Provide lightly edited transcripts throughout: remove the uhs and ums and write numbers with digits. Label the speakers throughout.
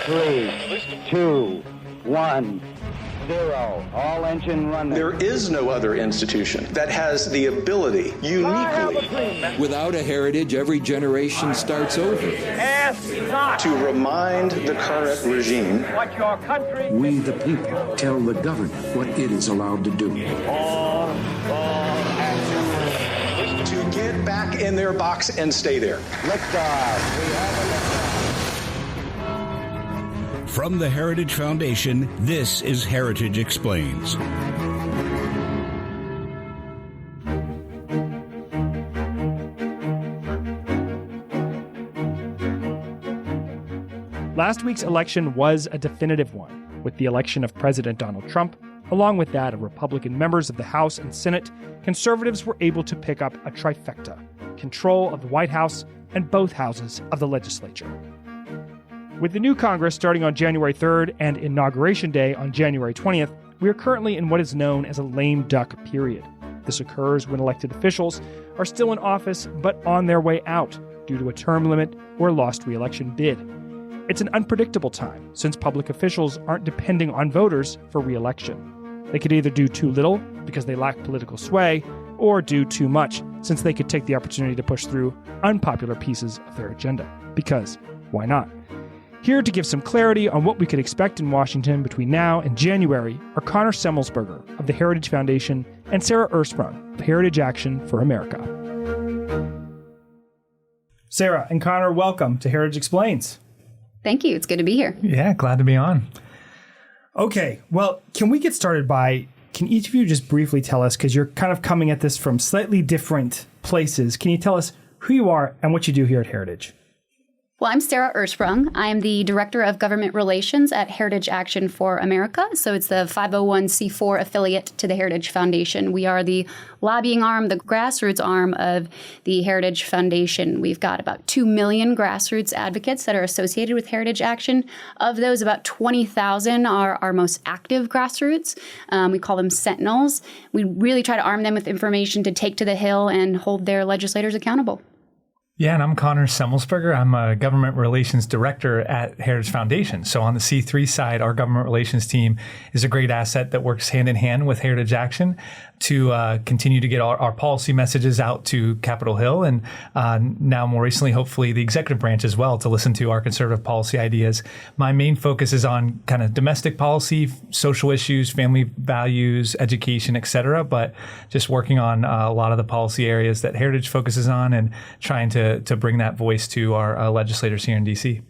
Speaker 1: 3, 2, 1, 0. All engine running.
Speaker 2: There is no other institution that has the ability, uniquely,
Speaker 3: without a heritage, every generation starts over.
Speaker 1: Ask not
Speaker 2: to remind the current regime
Speaker 1: what your country...
Speaker 4: We, the people, tell the government what it is allowed to do.
Speaker 2: to get back in their box and stay there.
Speaker 1: Liftoff. We have a liftoff.
Speaker 5: From the Heritage Foundation, this is Heritage Explains.
Speaker 6: Last week's election was a definitive one, with the election of President Donald Trump. Along with that of Republican members of the House and Senate, conservatives were able to pick up a trifecta: control of the White House and both houses of the legislature. With the new Congress starting on January 3rd and Inauguration Day on January 20th, we are currently in what is known as a lame duck period. This occurs when elected officials are still in office but on their way out due to a term limit or a lost re-election bid. It's an unpredictable time since public officials aren't depending on voters for re-election. They could either do too little because they lack political sway, or do too much since they could take the opportunity to push through unpopular pieces of their agenda. Because why not? Here to give some clarity on what we could expect in Washington between now and January are Connor Semelsberger of the Heritage Foundation and Sarah Ursprung of Heritage Action for America. Sarah and Connor, welcome to Heritage Explains.
Speaker 7: Thank you. It's good to be here.
Speaker 8: Yeah, glad to be on.
Speaker 6: Okay, well, can we get started can each of you just briefly tell us, because you're kind of coming at this from slightly different places, can you tell us who you are and what you do here at Heritage?
Speaker 7: Well, I'm Sarah Ursprung. I am the Director of Government Relations at Heritage Action for America. So it's the 501c4 affiliate to the Heritage Foundation. We are the lobbying arm, the grassroots arm of the Heritage Foundation. We've got about 2 million grassroots advocates that are associated with Heritage Action. Of those, about 20,000 are our most active grassroots. We call them sentinels. We really try to arm them with information to take to the Hill and hold their legislators accountable.
Speaker 8: Yeah, and I'm Connor Semelsberger. I'm a government relations director at Heritage Foundation. So on the C3 side, our government relations team is a great asset that works hand in hand with Heritage Action to continue to get our policy messages out to Capitol Hill, and now more recently, hopefully, the executive branch as well, to listen to our conservative policy ideas. My main focus is on kind of domestic policy, social issues, family values, education, et cetera, but just working on a lot of the policy areas that Heritage focuses on and trying to bring that voice to our legislators here in D.C.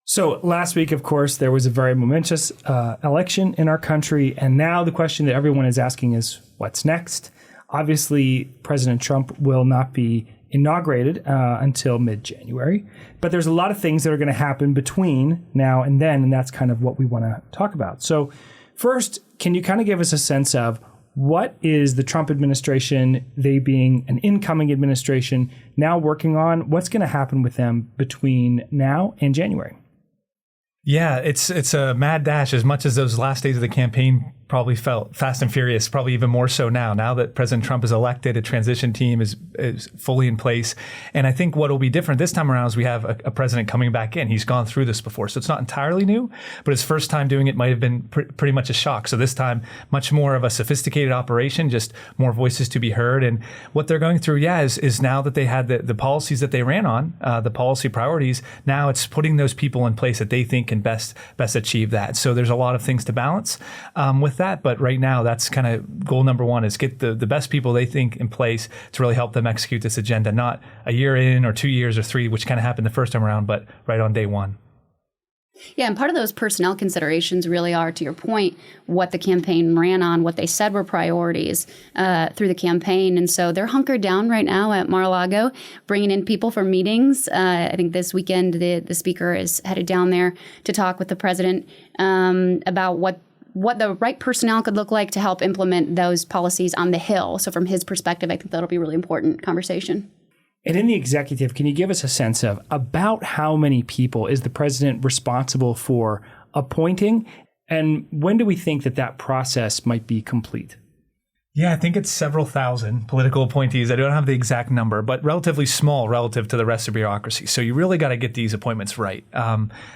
Speaker 6: So last week, of course, there was a very momentous election in our country. And now the question that everyone is asking is, what's next? Obviously, President Trump will not be inaugurated until mid-January. But there's a lot of things that are going to happen between now and then. And that's kind of what we want to talk about. So first, can you kind of give us a sense of what is the Trump administration, they being an incoming administration, now working on? What's going to happen with them between now and January?
Speaker 8: Yeah, it's a mad dash. As much as those last days of the campaign probably felt fast and furious, probably even more so now. Now that President Trump is elected, a transition team is fully in place. And I think what will be different this time around is we have a president coming back in. He's gone through this before, so it's not entirely new, but his first time doing it might have been pretty much a shock. So this time, much more of a sophisticated operation, just more voices to be heard. And what they're going through, is now that they had the policies that they ran on, the policy priorities, now it's putting those people in place that they think can best achieve that. So there's a lot of things to balance with that, but right now that's kind of goal number one, is get the best people they think in place to really help them execute this agenda, not a year in or 2 years or 3, which kind of happened the first time around, but right on day one.
Speaker 7: Yeah, and part of those personnel considerations really are, to your point, what the campaign ran on, what they said were priorities through the campaign. And so they're hunkered down right now at Mar-a-Lago, bringing in people for meetings. I think this weekend the speaker is headed down there to talk with the president about what the right personnel could look like to help implement those policies on the Hill. So from his perspective, I think that'll be a really important conversation.
Speaker 6: And in the executive, can you give us a sense of about how many people is the president responsible for appointing? And when do we think that process might be complete?
Speaker 8: Yeah, I think it's several thousand political appointees. I don't have the exact number, but relatively small relative to the rest of bureaucracy. So you really got to get these appointments right.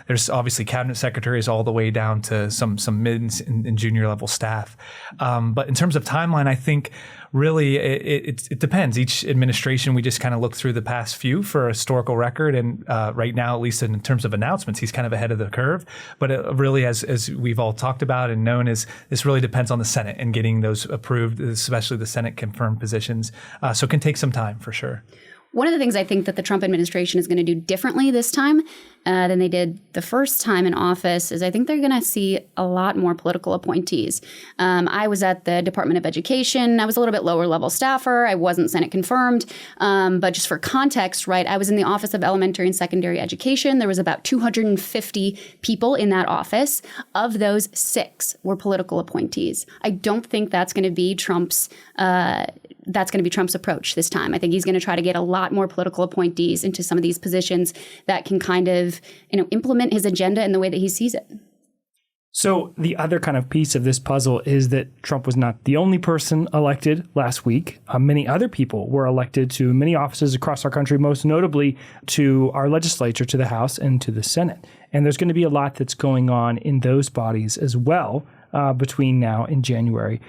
Speaker 8: There's obviously cabinet secretaries all the way down to some mid and junior level staff. But in terms of timeline, I think really it depends. Each administration, we just kind of look through the past few for a historical record. And right now, at least in terms of announcements, he's kind of ahead of the curve. But it really, as we've all talked about and known, is this really depends on the Senate and getting those approved, especially the Senate confirmed positions. So it can take some time for sure.
Speaker 7: One of the things I think that the Trump administration is going to do differently this time than they did the first time in office is I think they're going to see a lot more political appointees. I was at the Department of Education. I was a little bit lower level staffer. I wasn't Senate confirmed. But just for context, right, I was in the Office of Elementary and Secondary Education. There was about 250 people in that office. Of those, 6 were political appointees. I don't think that's going to be Trump's approach this time. I think he's going to try to get a lot more political appointees into some of these positions that can kind of, implement his agenda in the way that he sees it.
Speaker 6: So the other kind of piece of this puzzle is that Trump was not the only person elected last week. Many other people were elected to many offices across our country, most notably to our legislature, to the House and to the Senate. And there's going to be a lot that's going on in those bodies as well between now and January.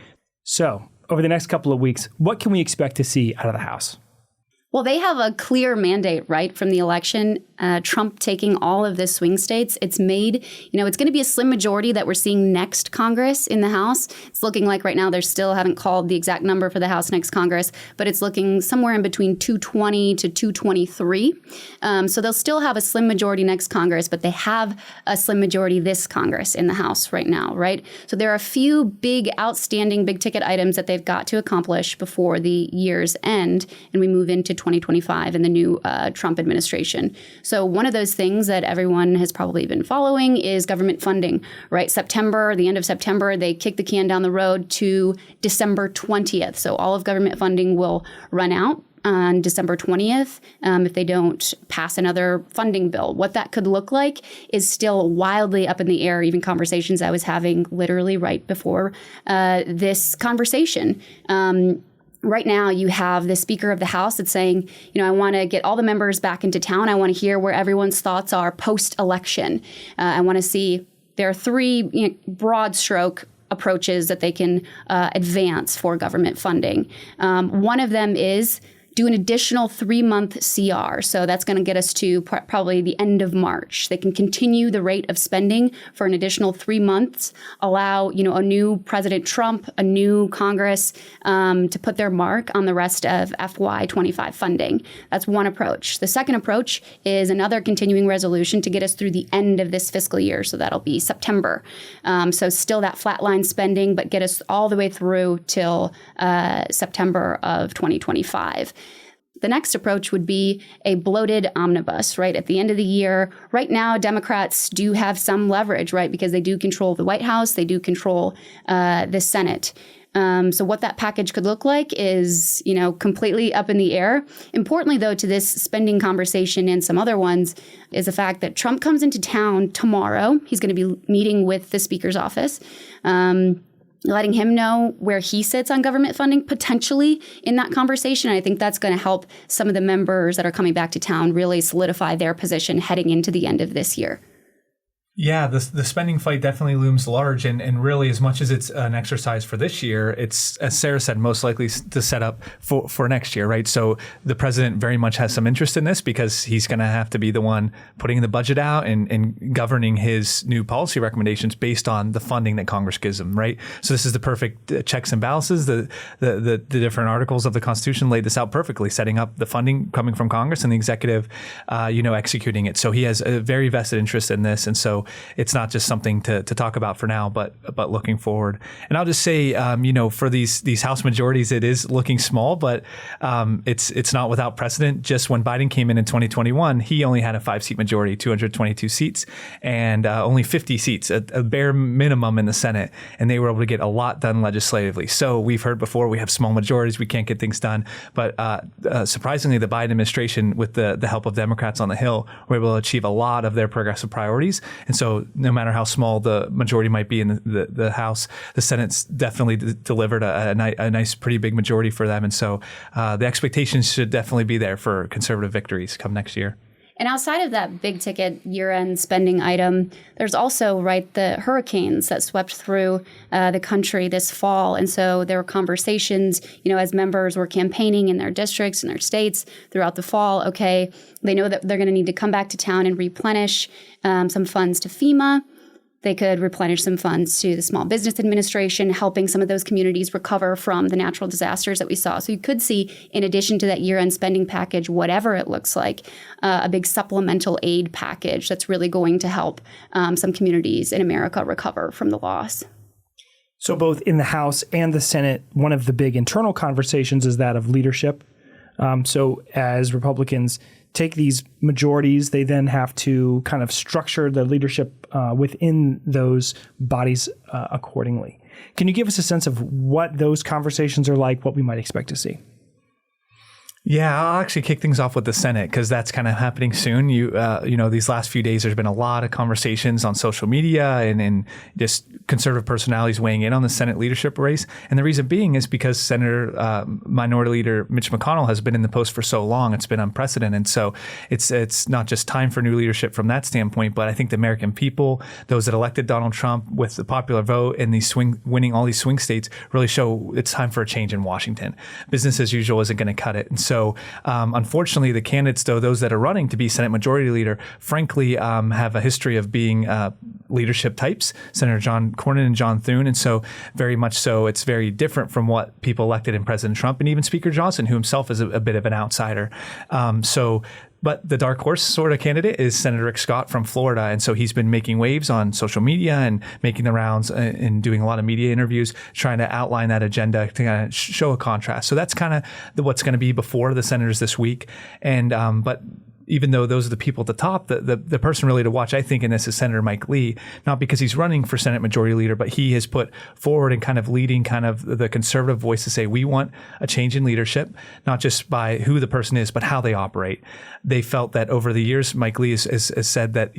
Speaker 6: So over the next couple of weeks, what can we expect to see out of the House?
Speaker 7: Well, they have a clear mandate, right, from the election. Trump taking all of the swing states. It's made, it's going to be a slim majority that we're seeing next Congress in the House. It's looking like right now they still haven't called the exact number for the House next Congress, but it's looking somewhere in between 220 to 223. So they'll still have a slim majority next Congress, but they have a slim majority this Congress in the House right now, right? So there are a few big, outstanding, big ticket items that they've got to accomplish before the year's end, and we move into 2025 and the new Trump administration. So one of those things that everyone has probably been following is government funding, right? The end of September, they kick the can down the road to December 20th. So all of government funding will run out on December 20th if they don't pass another funding bill. What that could look like is still wildly up in the air, even conversations I was having literally right before this conversation. Right now, you have the Speaker of the House that's saying, I want to get all the members back into town. I want to hear where everyone's thoughts are post-election. I want to see there are 3 broad stroke approaches that they can advance for government funding. One of them is do an additional 3-month CR. So that's going to get us to probably the end of March. They can continue the rate of spending for an additional 3 months, allow, a new President Trump, a new Congress to put their mark on the rest of FY25 funding. That's one approach. The second approach is another continuing resolution to get us through the end of this fiscal year. So that'll be September. So still that flatline spending, but get us all the way through till September of 2025. The next approach would be a bloated omnibus, right? At the end of the year, right now, Democrats do have some leverage, right? Because they do control the White House, they do control the Senate. So what that package could look like is, completely up in the air. Importantly, though, to this spending conversation and some other ones is the fact that Trump comes into town tomorrow. He's going to be meeting with the Speaker's office. Letting him know where he sits on government funding potentially in that conversation. And I think that's going to help some of the members that are coming back to town really solidify their position heading into the end of this year.
Speaker 8: Yeah, the spending fight definitely looms large, and really, as much as it's an exercise for this year, it's, as Sarah said, most likely to set up for next year, right? So the president very much has some interest in this because he's going to have to be the one putting the budget out and governing his new policy recommendations based on the funding that Congress gives him, right? So this is the perfect checks and balances. The different articles of the Constitution laid this out perfectly, setting up the funding coming from Congress and the executive, executing it. So he has a very vested interest in this, and so it's not just something to talk about for now, but looking forward. And I'll just say, for these House majorities, it is looking small, but it's not without precedent. Just when Biden came in 2021, he only had a 5-seat majority, 222 seats, and only 50 seats, a bare minimum in the Senate. And they were able to get a lot done legislatively. So we've heard before, we have small majorities, we can't get things done. But surprisingly, the Biden administration, with the help of Democrats on the Hill, were able to achieve a lot of their progressive priorities. And And so no matter how small the majority might be in the House, the Senate's definitely delivered a nice, pretty big majority for them. And so the expectations should definitely be there for conservative victories come next year.
Speaker 7: And outside of that big ticket year-end spending item, there's also, the hurricanes that swept through the country this fall. And so there were conversations, as members were campaigning in their districts and their states throughout the fall. Okay, they know that they're going to need to come back to town and replenish some funds to FEMA. They could replenish some funds to the Small Business Administration, helping some of those communities recover from the natural disasters that we saw. So you could see, in addition to that year-end spending package, whatever it looks like, a big supplemental aid package that's really going to help some communities in America recover from the loss.
Speaker 6: So both in the House and the Senate, one of the big internal conversations is that of leadership. So as Republicans take these majorities, they then have to kind of structure the leadership within those bodies accordingly. Can you give us a sense of what those conversations are like, what we might expect to see?
Speaker 8: Yeah, I'll actually kick things off with the Senate because that's kind of happening soon. These last few days, there's been a lot of conversations on social media and just conservative personalities weighing in on the Senate leadership race. And the reason being is because Minority Leader Mitch McConnell has been in the post for so long. It's been unprecedented. So it's not just time for new leadership from that standpoint, but I think the American people, those that elected Donald Trump with the popular vote and winning all these swing states really show it's time for a change in Washington. Business as usual isn't going to cut it. And so unfortunately, the candidates, though, those that are running to be Senate Majority Leader, frankly, have a history of being leadership types, Senator John Cornyn and John Thune. And so very much so, it's very different from what people elected in President Trump and even Speaker Johnson, who himself is a bit of an outsider. But the dark horse sort of candidate is Senator Rick Scott from Florida. And so he's been making waves on social media and making the rounds and doing a lot of media interviews, trying to outline that agenda to kind of show a contrast. So that's kind of what's going to be before the senators this week. And but even though those are the people at the top, the person really to watch, I think, in this is Senator Mike Lee, not because he's running for Senate Majority Leader, but he has put forward and kind of leading kind of the conservative voice to say, we want a change in leadership, not just by who the person is, but how they operate. They felt that over the years, Mike Lee has said that,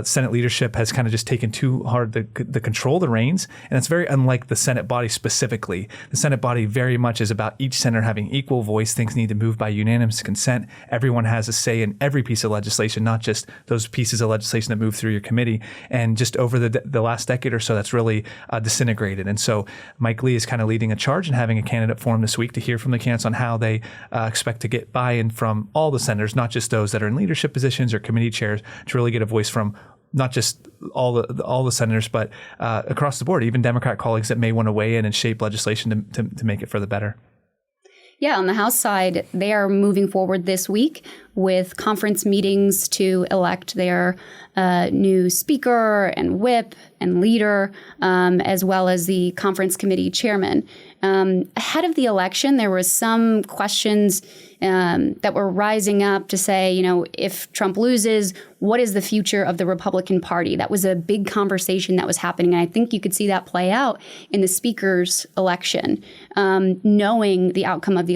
Speaker 8: Senate leadership has kind of just taken too hard the control the reins. And it's very unlike the Senate body specifically. The Senate body very much is about each senator having equal voice. Things need to move by unanimous consent. Everyone has a say in every piece of legislation, not just those pieces of legislation that move through your committee. And just over the last decade or so, that's really disintegrated. And so Mike Lee is kind of leading a charge and having a candidate forum this week to hear from the candidates on how they expect to get buy-in from all the senators, not just those that are in leadership positions or committee chairs, to really get a voice from not just all the senators, but across the board, even Democrat colleagues that may want to weigh in and shape legislation to make it for the better.
Speaker 7: Yeah, on the House side, they are moving forward this week with conference meetings to elect their new speaker and whip and leader, as well as the conference committee chairman. Ahead of the election, there were some questions that were rising up to say, if Trump loses, what is the future of the Republican Party? That was a big conversation that was happening. And I think you could see that play out in the speaker's election. Knowing the outcome of the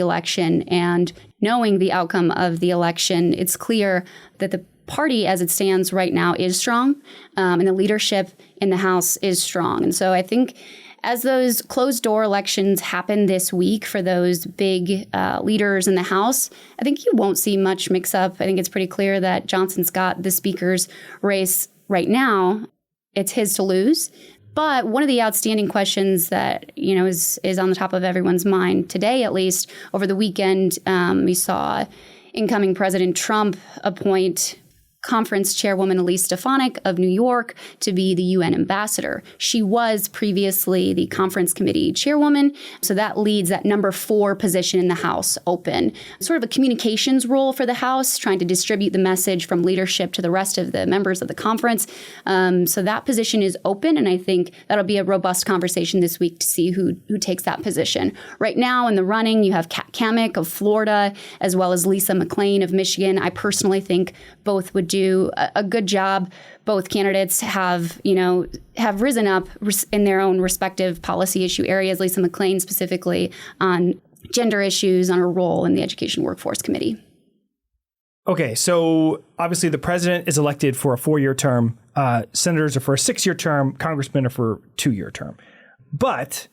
Speaker 7: election, it's clear that the party as it stands right now is strong, and the leadership in the House is strong. And so I think as those closed-door elections happen this week for those big leaders in the House, I think you won't see much mix-up. I think it's pretty clear that Johnson's got the speaker's race right now. It's his to lose. But one of the outstanding questions that, is on the top of everyone's mind today, at least over the weekend, we saw incoming President Trump appoint conference chairwoman Elise Stefanik of New York to be the UN ambassador. She was previously the conference committee chairwoman, so that leads that number 4 position in the House open. Sort of a communications role for the House, trying to distribute the message from leadership to the rest of the members of the conference. So that position is open, and I think that'll be a robust conversation this week to see who takes that position. Right now in the running, you have Kat Cammack of Florida, as well as Lisa McClain of Michigan. I personally think both would do a good job. Both candidates have risen up in their own respective policy issue areas. Lisa McClain specifically on gender issues, on her role in the Education Workforce Committee.
Speaker 6: Okay, so obviously the president is elected for a 4-year term. senators are for a 6-year term, congressmen are for a 2-year term. But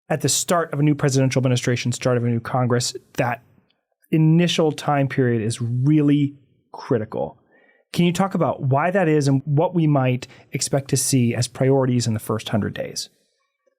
Speaker 6: at the start of a new presidential administration, start of a new Congress, that initial time period is really critical. Can you talk about why that is and what we might expect to see as priorities in the first 100 days?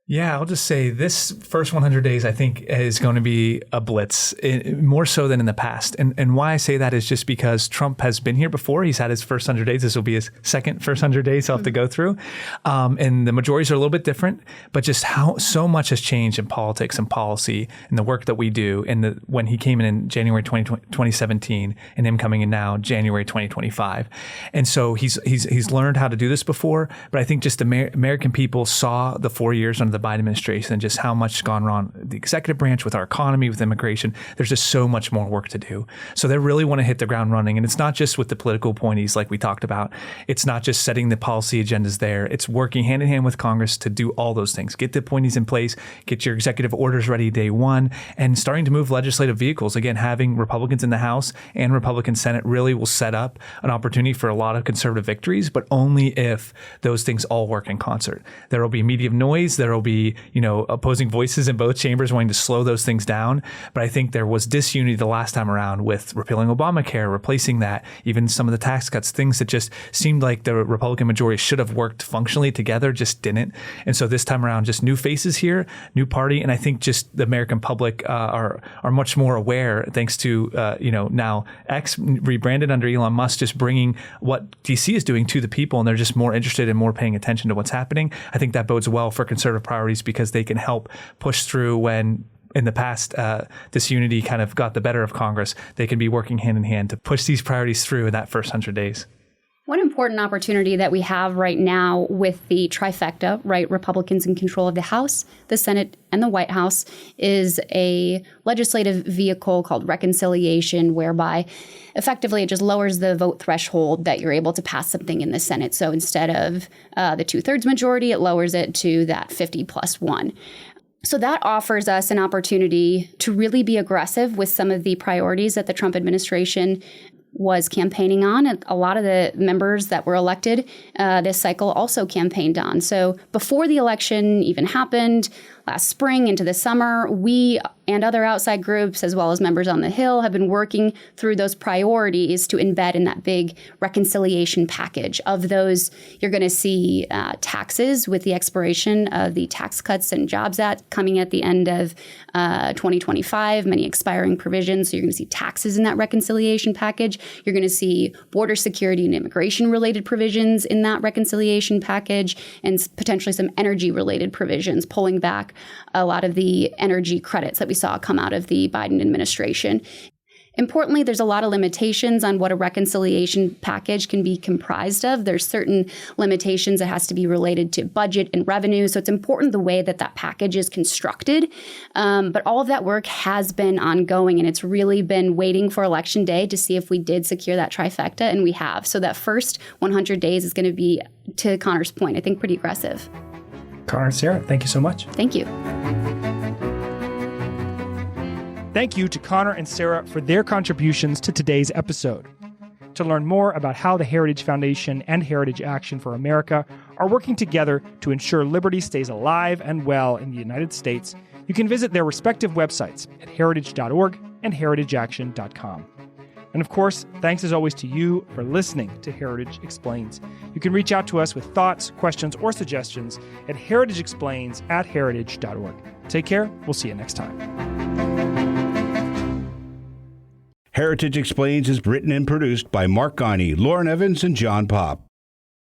Speaker 8: Yeah, I'll just say this first 100 days, I think, is going to be a blitz, more so than in the past. And why I say that is just because Trump has been here before. He's had his first 100 days. This will be his second first 100 days he'll have to go through. And the majorities are a little bit different, but just how so much has changed in politics and policy and the work that we do. And when he came in January 2017 and him coming in now, January 2025. And so he's learned how to do this before. But I think just American people saw the 4 years under the Biden administration and just how much has gone wrong. The executive branch with our economy, with immigration, there's just so much more work to do. So they really want to hit the ground running. And it's not just with the political appointees like we talked about. It's not just setting the policy agendas there. It's working hand in hand with Congress to do all those things. Get the appointees in place, get your executive orders ready day one, and starting to move legislative vehicles. Again, having Republicans in the House and Republican Senate really will set up an opportunity for a lot of conservative victories, but only if those things all work in concert. There will be media noise. There will be, opposing voices in both chambers wanting to slow those things down. But I think there was disunity the last time around with repealing Obamacare, replacing that, even some of the tax cuts, things that just seemed like the Republican majority should have worked functionally together, just didn't. And so this time around, just new faces here, new party. And I think just the American public are much more aware, thanks to, now X rebranded under Elon Musk, just bringing what DC is doing to the people. And they're just more interested and more paying attention to what's happening. I think that bodes well for conservative priorities because they can help push through when in the past disunity kind of got the better of Congress. They can be working hand in hand to push these priorities through in that first 100 days.
Speaker 7: One important opportunity that we have right now with the trifecta, right, Republicans in control of the House, the Senate, and the White House, is a legislative vehicle called reconciliation, whereby effectively it just lowers the vote threshold that you're able to pass something in the Senate. So instead of the 2/3 majority, it lowers it to that 50+1. So that offers us an opportunity to really be aggressive with some of the priorities that the Trump administration was campaigning on. And a lot of the members that were elected this cycle also campaigned on. So before the election even happened, last spring into the summer, we and other outside groups, as well as members on the Hill, have been working through those priorities to embed in that big reconciliation package. Of those, you're going to see taxes with the expiration of the Tax Cuts and Jobs Act coming at the end of 2025, many expiring provisions. So you're going to see taxes in that reconciliation package. You're going to see border security and immigration-related provisions in that reconciliation package, and potentially some energy-related provisions, pulling back a lot of the energy credits that we saw come out of the Biden administration. Importantly, there's a lot of limitations on what a reconciliation package can be comprised of. There's certain limitations that has to be related to budget and revenue. So it's important the way that that package is constructed. But all of that work has been ongoing, and it's really been waiting for Election Day to see if we did secure that trifecta, and we have. So that first 100 days is going to be, to Connor's point, I think pretty aggressive.
Speaker 6: Connor and Sarah, thank you so much.
Speaker 7: Thank you.
Speaker 6: Thank you to Connor and Sarah for their contributions to today's episode. To learn more about how the Heritage Foundation and Heritage Action for America are working together to ensure liberty stays alive and well in the United States, you can visit their respective websites at heritage.org and heritageaction.com. And of course, thanks as always to you for listening to Heritage Explains. You can reach out to us with thoughts, questions, or suggestions at heritageexplains@heritage.org. Take care. We'll see you next time.
Speaker 9: Heritage Explains is written and produced by Mark Guiney, Lauren Evans, and John Popp.